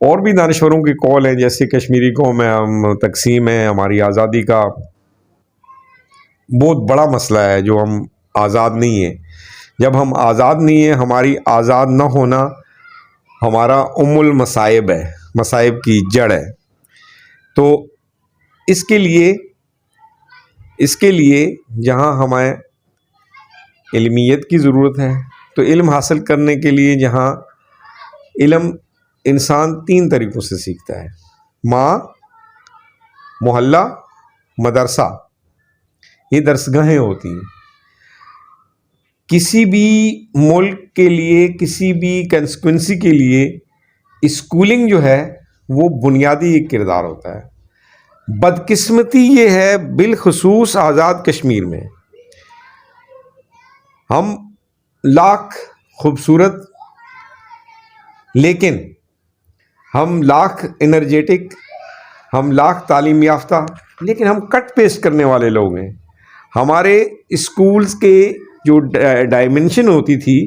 اور بھی دانشوروں کے قول ہیں، جیسے کشمیری قوم ہے، ہم تقسیم ہے، ہماری آزادی کا بہت بڑا مسئلہ ہے جو ہم آزاد نہیں ہیں. جب ہم آزاد نہیں ہیں، ہماری آزاد نہ ہونا ہمارا المصائب ہے، مصائب کی جڑ ہے. تو اس کے لیے جہاں ہمیں علمیت کی ضرورت ہے، تو علم حاصل کرنے کے لیے جہاں علم انسان 3 طریقوں سے سیکھتا ہے: ماں، محلہ، مدرسہ. یہ درسگاہیں ہوتی ہیں. کسی بھی ملک کے لیے، کسی بھی کنسٹیٹوئنسی کے لیے اسکولنگ جو ہے وہ بنیادی ایک کردار ہوتا ہے. بدقسمتی یہ ہے بالخصوص آزاد کشمیر میں، ہم لاکھ خوبصورت، لیکن ہم لاکھ انرجیٹک، ہم لاکھ تعلیم یافتہ، لیکن ہم کٹ پیسٹ کرنے والے لوگ ہیں. ہمارے اسکولز کے جو ڈائمنشن ہوتی تھی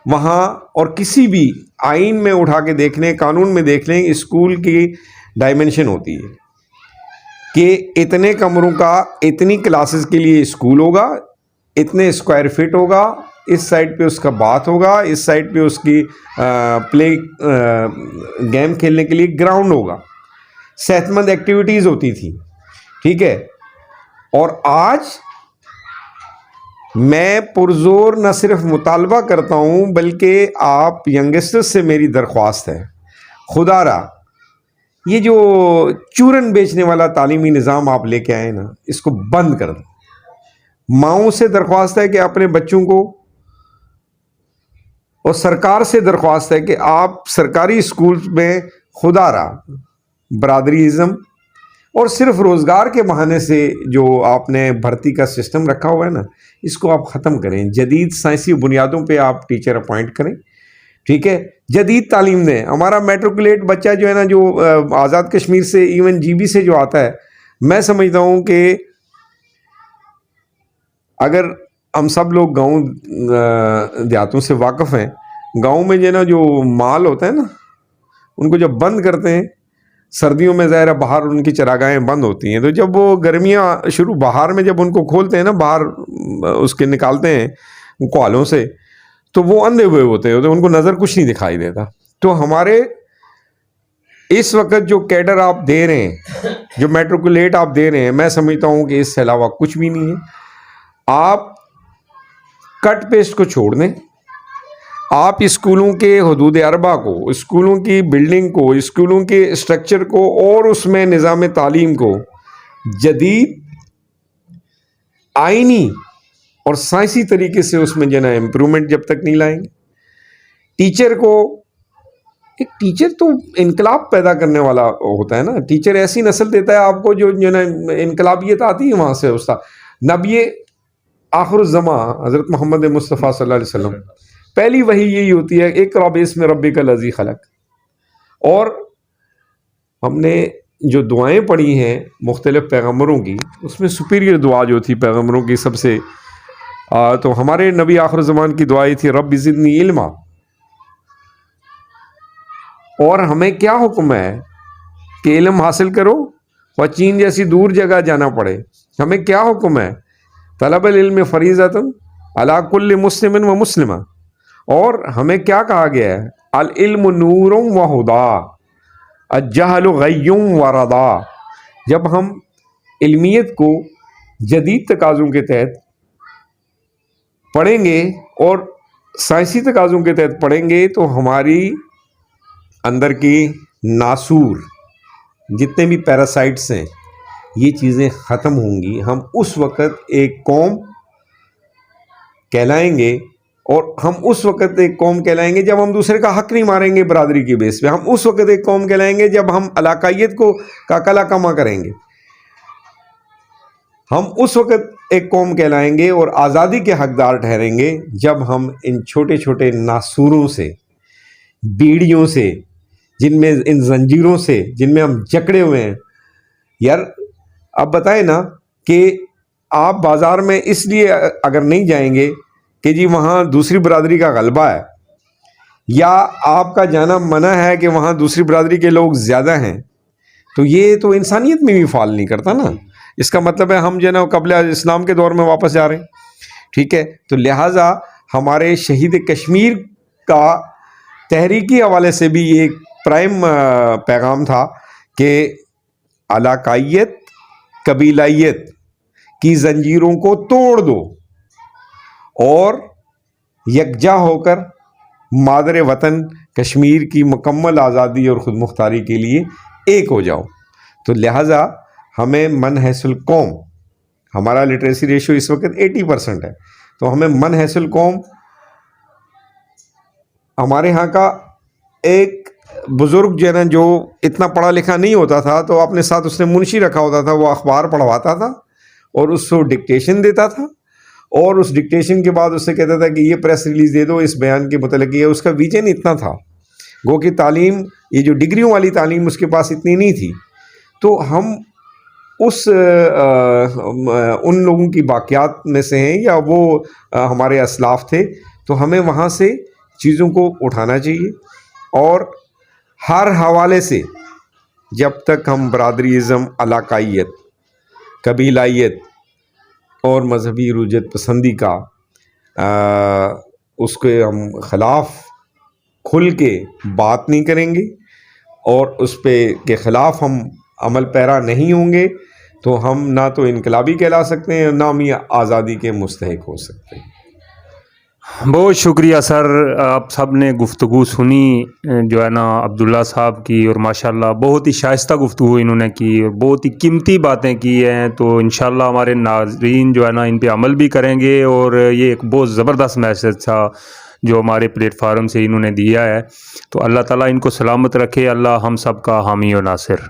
وہاں، اور کسی بھی آئین میں اٹھا کے دیکھ لیں، قانون میں دیکھ لیں، اسکول کی ڈائمنشن ہوتی ہے کہ اتنے کمروں کا، اتنی کلاسز کے لیے اسکول ہوگا، اتنے اسکوائر فٹ ہوگا، اس سائڈ پہ اس کا باتھ ہوگا، اس سائڈ پہ اس کی پلے گیم کھیلنے کے لیے گراؤنڈ ہوگا. صحت مند ایکٹیویٹیز ہوتی تھی. ٹھیک ہے. اور آج میں پرزور نہ صرف مطالبہ کرتا ہوں، بلکہ آپ ینگسٹر سے میری درخواست ہے، خدا را یہ جو چورن بیچنے والا تعلیمی نظام آپ لے کے آئے نا، اس کو بند کر دیں. ماؤں سے درخواست ہے کہ اپنے بچوں کو، اور سرکار سے درخواست ہے کہ آپ سرکاری اسکولز میں خدا را برادری ازم اور صرف روزگار کے بہانے سے جو آپ نے بھرتی کا سسٹم رکھا ہوا ہے نا، اس کو آپ ختم کریں. جدید سائنسی بنیادوں پہ آپ ٹیچر اپوائنٹ کریں. ٹھیک ہے. جدید تعلیم دیں. ہمارا میٹرکولیٹ بچہ جو ہے نا، جو آزاد کشمیر سے، ایون جی بی سے جو آتا ہے، میں سمجھتا ہوں کہ اگر ہم سب لوگ گاؤں دیہاتوں سے واقف ہیں، گاؤں میں جو ہے نا، جو مال ہوتا ہے نا، ان کو جب بند کرتے ہیں سردیوں میں، ظاہر ہے باہر ان کی چراگاہیں بند ہوتی ہیں، تو جب وہ گرمیاں شروع، بہار میں جب ان کو کھولتے ہیں نا، باہر اس کے نکالتے ہیں کوالوں سے، تو وہ اندھے ہوئے ہوتے ہیں، ان کو نظر کچھ نہیں دکھائی دیتا. تو ہمارے اس وقت جو کیڈر آپ دے رہے ہیں، جو میٹرکولیٹ آپ دے رہے ہیں، میں سمجھتا ہوں کہ اس سے علاوہ کچھ بھی نہیں ہے. آپ کٹ پیسٹ کو چھوڑ دیں. آپ اسکولوں کے حدود اربع کو، اسکولوں کی بلڈنگ کو، اسکولوں کے اسٹرکچر کو، اور اس میں نظام تعلیم کو جدید، آئینی اور سائنسی طریقے سے اس میں جو ہے نا امپرومنٹ جب تک نہیں لائیں گے. ٹیچر کو، ایک ٹیچر تو انقلاب پیدا کرنے والا ہوتا ہے نا. ٹیچر ایسی نسل دیتا ہے آپ کو جو ہے نا انقلابیت آتی ہے وہاں سے. استاد نبی آخر الزماں حضرت محمد مصطفیٰ صلی اللہ علیہ وسلم، پہلی وحی یہی ہوتی ہے، اقرأ باسم ربک الذی خلق. اور ہم نے جو دعائیں پڑھی ہیں مختلف پیغمبروں کی، اس میں سپیریئر دعا جو تھی پیغمبروں کی سب سے، تو ہمارے نبی آخر الزمان کی دعائیں تھی رب زدنی علما. اور ہمیں کیا حکم ہے کہ علم حاصل کرو، اور چین جیسی دور جگہ جانا پڑے. ہمیں کیا حکم ہے؟ طلب العلم فریضۃ علی کل مسلم و مسلمہ. اور ہمیں کیا کہا گیا ہے؟ العلم نور و ہدا، الجہل غی و ردا. جب ہم علمیت کو جدید تقاضوں کے تحت پڑھیں گے اور سائنسی تقاضوں کے تحت پڑھیں گے، تو ہماری اندر کی ناسور، جتنے بھی پیراسائٹس ہیں، یہ چیزیں ختم ہوں گی. ہم اس وقت ایک قوم کہلائیں گے. اور ہم اس وقت ایک قوم کہلائیں گے جب ہم دوسرے کا حق نہیں ماریں گے برادری کی بیس پہ. ہم اس وقت ایک قوم کہلائیں گے جب ہم علاقائیت کو کا کلا کما کریں گے. ہم اس وقت ایک قوم کہلائیں گے اور آزادی کے حقدار ٹھہریں گے جب ہم ان چھوٹے چھوٹے ناسوروں سے، بیڑیوں سے، جن میں، ان زنجیروں سے جن میں ہم جکڑے ہوئے ہیں. یار اب بتائیں نا کہ آپ بازار میں اس لیے اگر نہیں جائیں گے کہ جی وہاں دوسری برادری کا غلبہ ہے، یا آپ کا جانا منع ہے کہ وہاں دوسری برادری کے لوگ زیادہ ہیں، تو یہ تو انسانیت میں بھی فال نہیں کرتا نا. اس کا مطلب ہے ہم جو ہے نا قبل اسلام کے دور میں واپس جا رہے ہیں. ٹھیک ہے، تو لہٰذا ہمارے شہید کشمیر کا تحریکی حوالے سے بھی یہ ایک پرائم پیغام تھا کہ علاقائیت، قبیلائیت کی زنجیروں کو توڑ دو اور یکجا ہو کر مادر وطن کشمیر کی مکمل آزادی اور خود مختاری کے لیے ایک ہو جاؤ. تو لہٰذا ہمیں من حیث القوم، ہمارا لٹریسی ریشو اس وقت 80% ہے، تو ہمیں من حیث القوم، ہمارے ہاں کا ایک بزرگ جو ہے نا، جو اتنا پڑھا لکھا نہیں ہوتا تھا، تو اپنے ساتھ اس نے منشی رکھا ہوتا تھا، وہ اخبار پڑھواتا تھا اور اس کو ڈکٹیشن دیتا تھا، اور اس ڈکٹیشن کے بعد اس سے کہتا تھا کہ یہ پریس ریلیز دے دو اس بیان کے متعلق. یہ اس کا ویژن اتنا تھا. گو کہ تعلیم، یہ جو ڈگریوں والی تعلیم اس کے پاس اتنی نہیں تھی. تو ہم ان لوگوں کی باقیات میں سے ہیں، یا وہ ہمارے اسلاف تھے، تو ہمیں وہاں سے چیزوں کو اٹھانا چاہیے. اور ہر حوالے سے جب تک ہم برادری ازم، علاقائیت، قبیلائیت اور مذہبی رجحت پسندی کا اس کے ہم خلاف کھل کے بات نہیں کریں گے اور اس پہ کے خلاف ہم عمل پیرا نہیں ہوں گے، تو ہم نہ تو انقلابی کہلا سکتے ہیں، نہ ہم یہ آزادی کے مستحق ہو سکتے ہیں. بہت شکریہ سر، آپ سب نے گفتگو سنی جو ہے نا عبداللہ صاحب کی، اور ماشاءاللہ بہت ہی شائستہ گفتگو انہوں نے کی اور بہت ہی قیمتی باتیں کی ہیں. تو انشاءاللہ ہمارے ناظرین جو ہے نا ان پہ عمل بھی کریں گے، اور یہ ایک بہت زبردست میسج تھا جو ہمارے پلیٹ فارم سے انہوں نے دیا ہے. تو اللہ تعالیٰ ان کو سلامت رکھے. اللہ ہم سب کا حامی و ناصر.